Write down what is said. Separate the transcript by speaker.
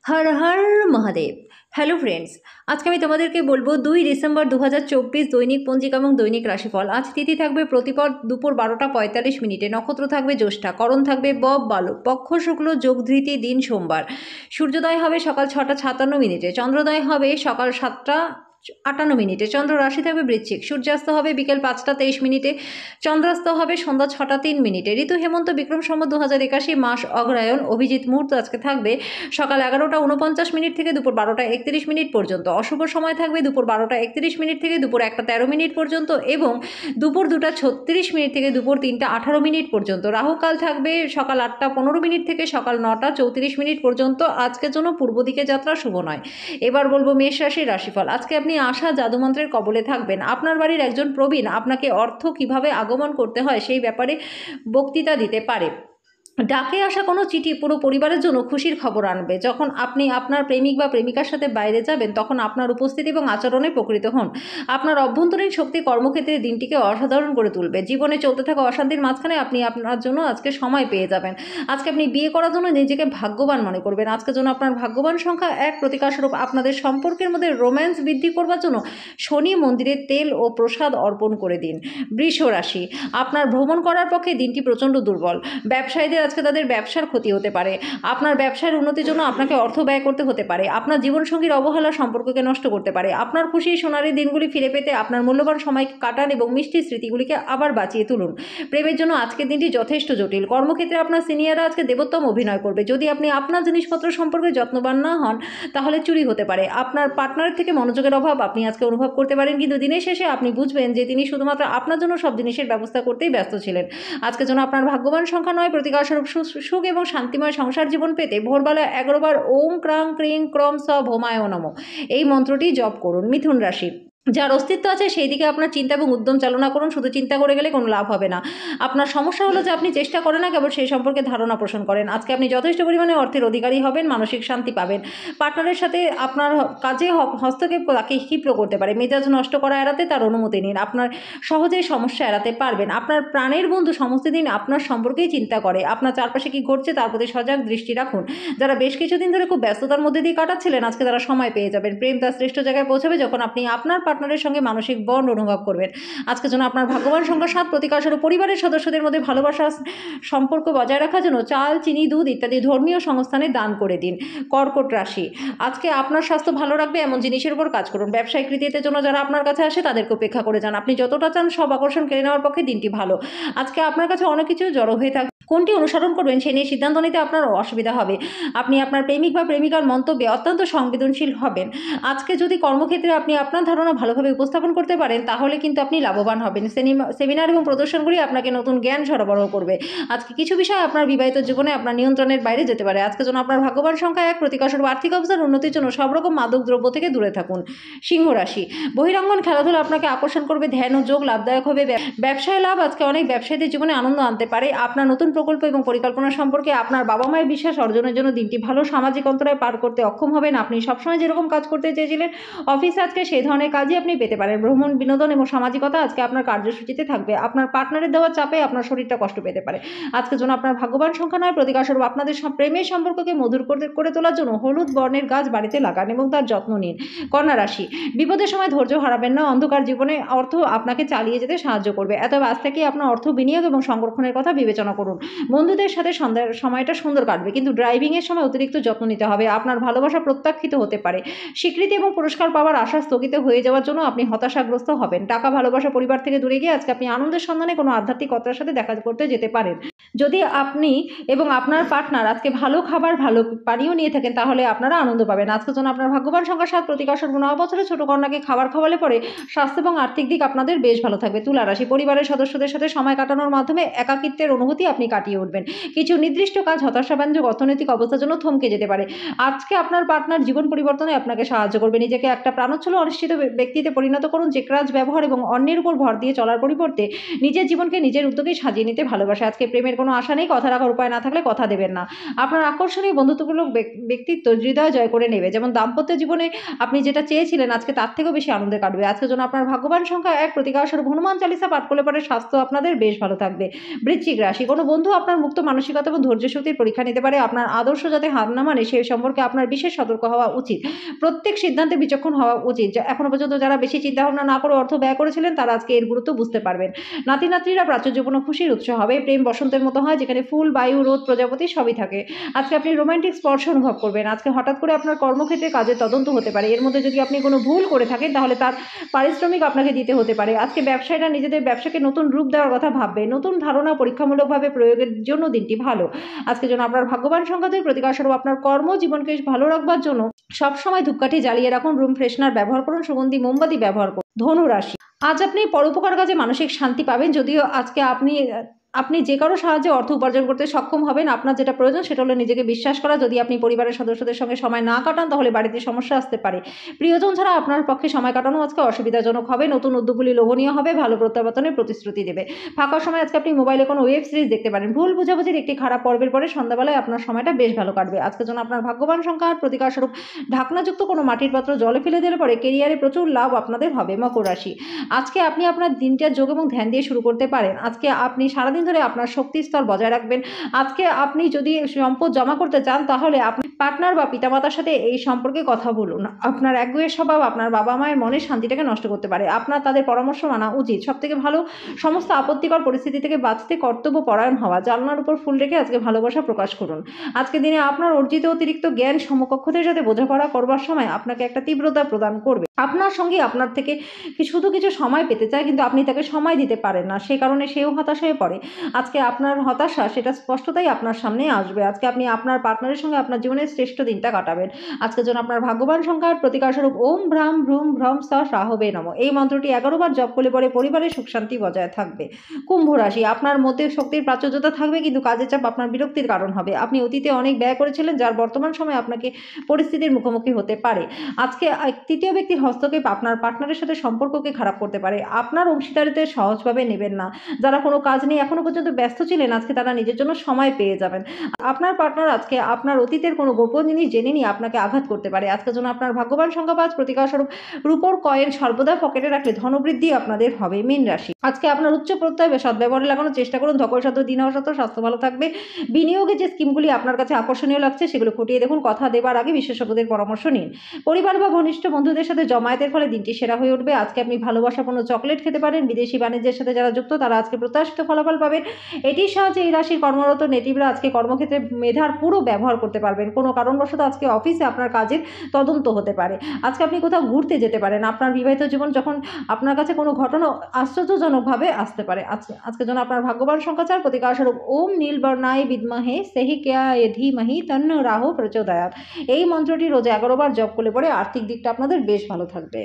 Speaker 1: Har Har Mahadev. Hello friends, আজকে আমি তোমাদেরকে বলবো 2 ডিসেম্বর 2024 দৈনিক পঞ্জিকা এবং দৈনিক রাশিফল। আজ তিথি থাকবে প্রতিপদ দুপুর 12টা 45 মিনিটে, নক্ষত্র থাকবে জ্যৈষ্ঠা, করণ থাকবে বব বালক, পক্ষ শুক্ল, যোগ ধৃতি, দিন সোমবার। সূর্যোদয় হবে সকাল 6টা 57 মিনিটে, চন্দ্রোদয় হবে সকাল 7টা 58 মিনিটে, চন্দ্র রাশি থাকবে বৃশ্চিক, সূর্যাস্ত হবে বিকেল 5টা 23 মিনিটে, চন্দ্রাস্ত হবে সন্ধ্যা 6টা 3 মিনিটে। ঋতু হেমন্ত, বিক্রম সম্বত 2081, মাস অগ্রহায়ণ, অভিজিৎ মুহূর্ত আজকে থাকবে সকাল 11টা 49 মিনিট থেকে দুপুর 12টা 31 মিনিট পর্যন্ত। অশুভ সময় থাকবে দুপুর 12টা 31 মিনিট থেকে দুপুর 1টা 13 মিনিট পর্যন্ত এবং দুপুর 2টা 36 মিনিট থেকে দুপুর 3টা 18 মিনিট পর্যন্ত। রাহুকাল থাকবে সকাল 8টা 15 মিনিট থেকে সকাল 9টা 34 মিনিট পর্যন্ত। আজকের জন্য পূর্ব দিকে যাত্রা শুভ নয়। এবার বলবো মেষ রাশির রাশিফল। আজকে আপনি আশা জাদুমন্ত্রের কবলে থাকবেন। আপনার বাড়ির একজন প্রবীণ আপনাকে অর্থ কিভাবে আগমন করতে হয় সেই ব্যাপারে বক্তৃতা দিতে পারে। ডাকে আসা কোনো চিঠি পুরো পরিবারের জন্য খুশির খবর আনবে। যখন আপনি আপনার প্রেমিক বা প্রেমিকার সাথে বাইরে যাবেন তখন আপনার উপস্থিতি এবং আচরণে প্রকৃত হন। আপনার অভ্যন্তরীণ শক্তি কর্মক্ষেত্রে দিনটিকে অসাধারণ করে তুলবে। জীবনে চলতে থাকা অশান্তির মাঝখানে আপনি আপনার জন্য আজকে সময় পেয়ে যাবেন। আজকে আপনি বিয়ে করার জন্য নিজেকে ভাগ্যবান মনে করবেন। আজকের জন্য আপনার ভাগ্যবান সংখ্যা 1। প্রতিকারস্বরূপ আপনাদের সম্পর্কের মধ্যে রোম্যান্স বৃদ্ধি করবার জন্য শনি মন্দিরে তেল ও প্রসাদ অর্পণ করে দিন। বৃষ রাশি, আপনার ভ্রমণ করার পক্ষে দিনটি প্রচণ্ড দুর্বল। ব্যবসায়ীদের আজকে তাদের ব্যবসার ক্ষতি হতে পারে। আপনার ব্যবসার উন্নতির জন্য আপনাকে অর্থ ব্যয় করতে হতে পারে। আপনার জীবনসঙ্গীর অবহেলা সম্পর্ককে নষ্ট করতে পারে। আপনার খুশি সোনালি দিনগুলি ফিরে পেতে আপনার মূল্যবান সময় কাটান এবং মিষ্টি স্মৃতিগুলিকে আবার বাঁচিয়ে তুলুন। প্রেমের জন্য আজকের দিনটি যথেষ্ট জটিল। কর্মক্ষেত্রে আপনার সিনিয়ররা আজকে দেবোত্তম অভিনয় করবে। যদি আপনি আপনার জিনিসপত্র সম্পর্কে যত্নবান না হন তাহলে চুরি হতে পারে। আপনার পার্টনারের থেকে মনোযোগের অভাব আপনি আজকে অনুভব করতে পারেন, কিন্তু দিনের শেষে আপনি বুঝবেন যে তিনি শুধুমাত্র আপনার জন্য সব জিনিসের ব্যবস্থা করতেই ব্যস্ত ছিলেন। আজকের জন্য আপনার ভাগ্যবান সংখ্যা 9। প্রতিকারস্বরূপ সুখ এবং শান্তিময় সংসার জীবন পেতে ভোরবেলা 11 বার ওম ক্রাং ক্রিং ক্রম স ভৌমায় নমঃ এই মন্ত্রটি জপ করুন। মিথুন রাশি, যার অস্তিত্ব আছে সেই দিকে আপনার চিন্তা এবং উদ্যম চালনা করুন। শুধু চিন্তা করে গেলে কোনো লাভ হবে না। আপনার সমস্যা হলো যে আপনি চেষ্টা করেন না, কেবল সেই সম্পর্কে ধারণা পোষণ করেন। আজকে আপনি যথেষ্ট পরিমাণে অর্থের অধিকারী হবেন, মানসিক শান্তি পাবেন। পার্টনারের সাথে আপনার কাজে হস্তক্ষেপ তাকে ক্ষিপ্র করতে পারে। মেজাজ নষ্ট করা এড়াতে তার অনুমতি নিন। আপনার সহজেই সমস্যা এড়াতে পারবেন। আপনার প্রাণের বন্ধু সমস্ত দিন আপনার সম্পর্কেই চিন্তা করে। আপনার চারপাশে কি ঘটছে তার প্রতি সজাগ দৃষ্টি রাখুন। যারা বেশ কিছুদিন ধরে খুব ব্যস্ততার মধ্যে দিয়ে কাটাচ্ছিলেন আজকে তারা সময় পেয়ে যাবেন। প্রেম তার শ্রেষ্ঠ জায়গায় পৌঁছাবে যখন আপনি আপনার পার্টনারের সঙ্গে মানসিক বন্ড অনুভব করবেন। আজকের জন্য আপনার ভাগ্যবান সংখ্যা 7। প্রতিকারস্বরূপ পরিবারের সদস্যদের মধ্যে ভালোবাসা সম্পর্ক বজায় রাখার জন্য চাল, চিনি, দুধ ইত্যাদি ধর্মীয় সংস্থানে দান করে দিন। কর্কট রাশি, আজকে আপনার স্বাস্থ্য ভালো রাখবে এমন জিনিসের উপর কাজ করুন। ব্যবসায়িক কৃতিত্বের জন্য যারা আপনার কাছে আসে তাদেরকে উপেক্ষা করে যান। আপনি যতটা চান সব আকর্ষণ কেড়ে নেওয়ার পক্ষে দিনটি ভালো। আজকে আপনার কাছে অনেক কিছু জড়ো হয়ে থাকে। কোনটি অনুসরণ করবেন সে নিয়ে সিদ্ধান্ত নিতে আপনার অসুবিধা হবে। আপনি আপনার প্রেমিক বা প্রেমিকার মন্তব্যে অত্যন্ত সংবেদনশীল হবেন। আজকে যদি কর্মক্ষেত্রে আপনি আপনার ধারণা ভালোভাবে উপস্থাপন করতে পারেন তাহলে কিন্তু আপনি লাভবান হবেন। সেমিনার এবং প্রদর্শনগুলি আপনাকে নতুন জ্ঞান সরবরাহ করবে। আজকে কিছু বিষয় আপনার বিবাহিত জীবনে আপনার নিয়ন্ত্রণের বাইরে যেতে পারে। আজকের জন্য আপনার ভাগ্যবান সংখ্যা 1। প্রতিকারস্বরূপ আর্থিক অবস্থার উন্নতির জন্য সব রকম মাদক দ্রব্য থেকে দূরে থাকুন। সিংহ রাশি, বহিরাঙ্গন খেলাধুলা আপনাকে আকর্ষণ করবে। ধ্যান ও যোগ লাভদায়ক হবে। ব্যবসায় লাভ আজকে অনেক ব্যবসায়ীদের জীবনে আনন্দ আনতে পারে। আপনার নতুন প্রকল্প এবং পরিকল্পনা সম্পর্কে আপনার বাবা মায়ের বিশ্বাস অর্জনের জন্য দিনটি ভালো। সামাজিক অন্তরায় পার করতে অক্ষম হবেন। আপনি সবসময় যেরকম কাজ করতে চেয়েছিলেন অফিসে আজকে সেই ধরনের কাজই আপনি পেতে পারেন। ভ্রমণ, বিনোদন এবং সামাজিকতা আজকে আপনার কার্যসূচিতে থাকবে। আপনার পার্টনারের দেওয়া চাপে আপনার শরীরটা কষ্ট পেতে পারে। আজকের জন্য আপনার ভাগ্যবান সংখ্যা 9। প্রতিকারস্বরূপ আপনাদের প্রেমের সম্পর্ককে মধুর করে তোলার জন্য হলুদ বর্ণের গাছ বাড়িতে লাগান এবং তার যত্ন নিন। কন্যা রাশি, বিপদের সময় ধৈর্য হারাবেন না। অন্ধকার জীবনে অর্থ আপনাকে চালিয়ে যেতে সাহায্য করবে। অতএব আজ থেকে আপনার অর্থ বিনিয়োগ এবং সংরক্ষণের কথা বিবেচনা করুন। বন্ধুদের সাথে সন্ধ্যার সময়টা সুন্দর কাটবে, কিন্তু ড্রাইভিংয়ের সময় অতিরিক্ত যত্ন নিতে হবে। আপনার ভালোবাসা প্রত্যাখ্যিত হতে পারে। স্বীকৃতি এবং পুরস্কার পাওয়ার আশা স্থগিত হয়ে যাওয়ার জন্য আপনি হতাশাগ্রস্ত হবেন। টাকা, ভালোবাসা, পরিবার থেকে দূরে গিয়ে আজকে আপনি আনন্দের সন্ধানে কোনো আধ্যাত্মিকতার সাথে দেখা করতে যেতে পারেন। যদি আপনি এবং আপনার পার্টনার আজকে ভালো খাবার, ভালো পানীয় নিয়ে থাকেন তাহলে আপনারা আনন্দ পাবেন। আজকের জন্য আপনার ভাগ্যবান সংখ্যা 7। প্রতিকারস্বরূপ 9 বছরের ছোট কন্যাকে খাবার খাওয়ালে পরে স্বাস্থ্য এবং আর্থিক দিক আপনাদের বেশ ভালো থাকবে। তুলা রাশি, পরিবারের সদস্যদের সাথে সময় কাটানোর মাধ্যমে একাকিত্বের অনুভূতি আপনি কাটিয়ে উঠবেন। কিছু নির্দিষ্ট কাজ হতাশাব্যঞ্জক অর্থনৈতিক অবস্থার জন্য থমকে যেতে পারে। আজকে আপনার পার্টনার জীবন পরিবর্তনে আপনাকে সাহায্য করবে। নিজেকে একটা প্রাণোচ্ছল অনিশ্চিত ব্যক্তিতে পরিণত করুন যে কাজ ব্যবহার এবং অন্যের উপর ভর দিয়ে চলার পরিবর্তে নিজের জীবনকে নিজের উদ্যোগে সাজিয়ে নিতে ভালোবাসে। আজকে প্রেমের কোনো আশা নেই, কথা রাখার উপায় না থাকলে কথা দেবেন না। আপনার আকর্ষণীয় বন্ধুত্বমূলক ব্যক্তিত্ব হৃদয় জয় করে নেবে। যেমন দাম্পত্য জীবনে আপনি যেটা চেয়েছিলেন আজকে তার থেকেও বেশি আনন্দে কাটবে। আজকের জন্য আপনার ভাগ্যবান সংখ্যা ১, প্রতিকারস্বরূপ হনুমান চালিসা পাঠ করলে পরে স্বাস্থ্য আপনাদের বেশ ভালো থাকবে। বৃশ্চিক রাশি, কোনো বন্ধু আপনার মুক্ত মানসিকতা এবং ধৈর্য শক্তির পরীক্ষা নিতে পারে। আপনার আদর্শ যাতে হার না মানে সে সম্পর্কে আপনার বিশেষ সতর্ক হওয়া উচিত। প্রত্যেক সিদ্ধান্তে বিচক্ষণ হওয়া উচিত। এখনো পর্যন্ত যারা বেশি চিন্তাভাবনা না করে অর্থ ব্যয় করেছিলেন তারা আজকে এর গুরুত্ব বুঝতে পারবেন। নাতি-নাতনিরা প্রাচুর্যপূর্ণ খুশির উৎস হবে। প্রেম বসন্তের মতো হয়, যেখানে ফুল, বায়ু, রোদ, প্রজাপতি সবই থাকে। আজকে আপনি রোমান্টিক স্পর্শ অনুভব করবেন। আজকে হঠাৎ করে আপনার কর্মক্ষেত্রে কাজের তদন্ত হতে পারে। এর মধ্যে যদি আপনি কোনো ভুল করে থাকেন তাহলে তার পারিশ্রমিক আপনাকে দিতে হতে পারে। আজকে ব্যবসায়ীরা নিজেদের ব্যবসাকে নতুন রূপ দেওয়ার কথা ভাববে। নতুন ধারণা পরীক্ষামূলকভাবে প্রয়োগের জন্য দিনটি ভালো। আজকের জন্য আপনার ভাগ্যবান সংখ্যা ২, প্রতিকারস্বরূপ আপনার কর্মজীবনকে ভালো রাখবার জন্য সবসময় ধূপকাঠি জ্বালিয়ে রাখুন, রুম ফ্রেশনার ব্যবহার করুন, সুগন্ধি মোমবাতি ব্যবহার করুন। ধনু রাশি, আজ আপনি পরোপকার কাজে মানসিক শান্তি পাবেন। যদিও আজকে আপনি যে কারো সাহায্যে অর্থ উপার্জন করতে সক্ষম হবেন। আপনার যেটা প্রয়োজন সেটা হলো নিজেকে বিশ্বাস করা। যদি আপনি পরিবারের সদস্যদের সঙ্গে সময় না কাটান তাহলে বাড়িতে সমস্যা আসতে পারে। প্রিয়জন ছাড়া আপনার পক্ষে সময় কাটানো আজকে অসুবিধাজনক হবে। নতুন উদ্যোগগুলি লোভনীয় হবে, ভালো প্রত্যাবর্তনের প্রতিশ্রুতি দেবে। ফাঁকা সময় আজকে আপনি মোবাইলে কোনো ওয়েব সিরিজ দেখতে পারেন। ভুল বোঝাবুঝির একটি খারাপ পর্বের পরে সন্ধ্যাবেলায় আপনার সময়টা বেশ ভালো কাটবে। আজকের জন্য আপনার ভাগ্যবান সংখ্যা আর প্রতিকারস্বরূপ ঢাকনাযুক্ত কোনো মাটির পাত্র জলে ফেলে দিলে পরে কেরিয়ারে প্রচুর লাভ আপনাদের হবে। মকর রাশি, আজকে আপনি আপনার দিনটা যোগ এবং ধ্যান দিয়ে শুরু করতে পারেন। আজকে আপনি সারাদিন ধরে আপনার শক্তি স্তর বজায় রাখবেন। আজকে আপনি যদি সম্পদ জমা করতে চান তাহলে আপনি পার্টনার বা পিতামাতার সাথে এই সম্পর্কে কথা বলুন। আপনার একগুঁয়ে স্বভাব আপনার বাবা মায়ের মনের শান্তিটাকে নষ্ট করতে পারে। আপনার তাদের পরামর্শ মানা উচিত। সবথেকে ভালো সমস্ত আপত্তিকর পরিস্থিতি থেকে বাঁচতে কর্তব্য পরায়ণ হওয়া। জানলার উপর ফুল রেখে আজকে ভালোবাসা প্রকাশ করুন। আজকে দিনে আপনার অর্জিত অতিরিক্ত জ্ঞান সমকক্ষদের সাথে বোঝাপড়া করবার সময় আপনাকে একটা তীব্রতা প্রদান করবে। আপনার সঙ্গে আপনার থেকে শুধু কিছু সময় পেতে চায়, কিন্তু আপনি তাকে সময় দিতে পারেন না, সেই কারণে সেও হতাশ হয়ে পড়ে। আজকে আপনার হতাশা সেটা স্পষ্টতাই আপনার সামনে আসবে। আজকে আপনি আপনার পার্টনারের সঙ্গে আপনার জীবনের শ্রেষ্ঠ দিনটা কাটাবেন। আজকের জন্য আপনার ভাগ্যবান সংখ্যার প্রতিকারস্বরূপ ওম ভ্রাম ভ্রূম ভ্রম স রাহবে নমঃ এই মন্ত্রটি ১১ বার জপ করলে পরে পরিবারের সুখ শান্তি বজায় থাকবে। কুম্ভ রাশি, আপনার মধ্যে শক্তির প্রাচুর্যতা থাকবে, কিন্তু কাজের চাপ আপনার বিরক্তির কারণ হবে। আপনি অতীতে অনেক ব্যয় করেছিলেন, যার বর্তমান সময়ে আপনাকে পরিস্থিতির মুখোমুখি হতে পারে। আজকে তৃতীয় ব্যক্তির হস্তক্ষেপ আপনার পার্টনারের সাথে সম্পর্ককে খারাপ করতে পারে। আপনার অংশীদারিত্বে সহজভাবে নেবেন না। যারা কোনো কাজ নিয়ে এখনো পর্যন্ত ব্যস্ত ছিলেন আজকে তারা নিজের জন্য সময় পেয়ে যাবেন। আপনার পার্টনার আজকে আপনার অতীতের কোনো গোপন জিনিস জেনে নিয়ে আপনাকে আঘাত করতে পারে। আজকের জন্য আপনার ভাগ্যবান সংখ্যা ৫, প্রতিকারস্বরূপ রূপোর কয়েন সর্বদা পকেটে রাখলে ধনবৃদ্ধি আপনাদের হবে। মীন রাশি, আজকে আপনার উচ্চ প্রত্যয় সদ্ব্যবহারে লাগানোর চেষ্টা করুন। ধকল সাধ্য দিন হওয়া সত্ত্বেও স্বাস্থ্য ভালো থাকবে। বিনিয়োগে যে স্কিমগুলি আপনার কাছে আকর্ষণীয় লাগছে সেগুলো খুঁটিয়ে দেখুন। কথা দেবার আগে বিশেষজ্ঞদের পরামর্শ নিন। পরিবার বা ঘনিষ্ঠ বন্ধুদের সাথে জমায়েতের ফলে দিনটি সেরা হয়ে উঠবে। আজকে আপনি ভালোবাসাপূর্ণ চকলেট খেতে পারেন। বিদেশি বাণিজ্যের সাথে যারা যুক্ত তারা আজকে প্রত্যাশিত ফলাফল পাবেন। এটির সাহায্যে এই রাশির কর্মরত নেটিভরা আজকে কর্মক্ষেত্রে মেধার পুরো ব্যবহার করতে পারবেন। কোনো কারণবশত আজকে অফিসে আপনার কাজের তদন্ত হতে পারে। আজকে আপনি কোথাও ঘুরতে যেতে পারেন। আপনার বিবাহিত জীবন যখন আপনার কাছে কোনো ঘটনা আশ্চর্যজনকভাবে আসতে পারে। আজকের জন্য আপনার ভাগ্যবান সংখ্যা ৪, প্রতিকারস্বরূপ ওম নীলবর্ণায় বিদ্মহে সেহিক্যায় ধীমহি তন্ন রাহু প্রচোদয়াৎ এই মন্ত্রটি রোজ ১১ বার জপ করলে পরে আর্থিক দিকটা আপনাদের বেশ ভালো থাকবে।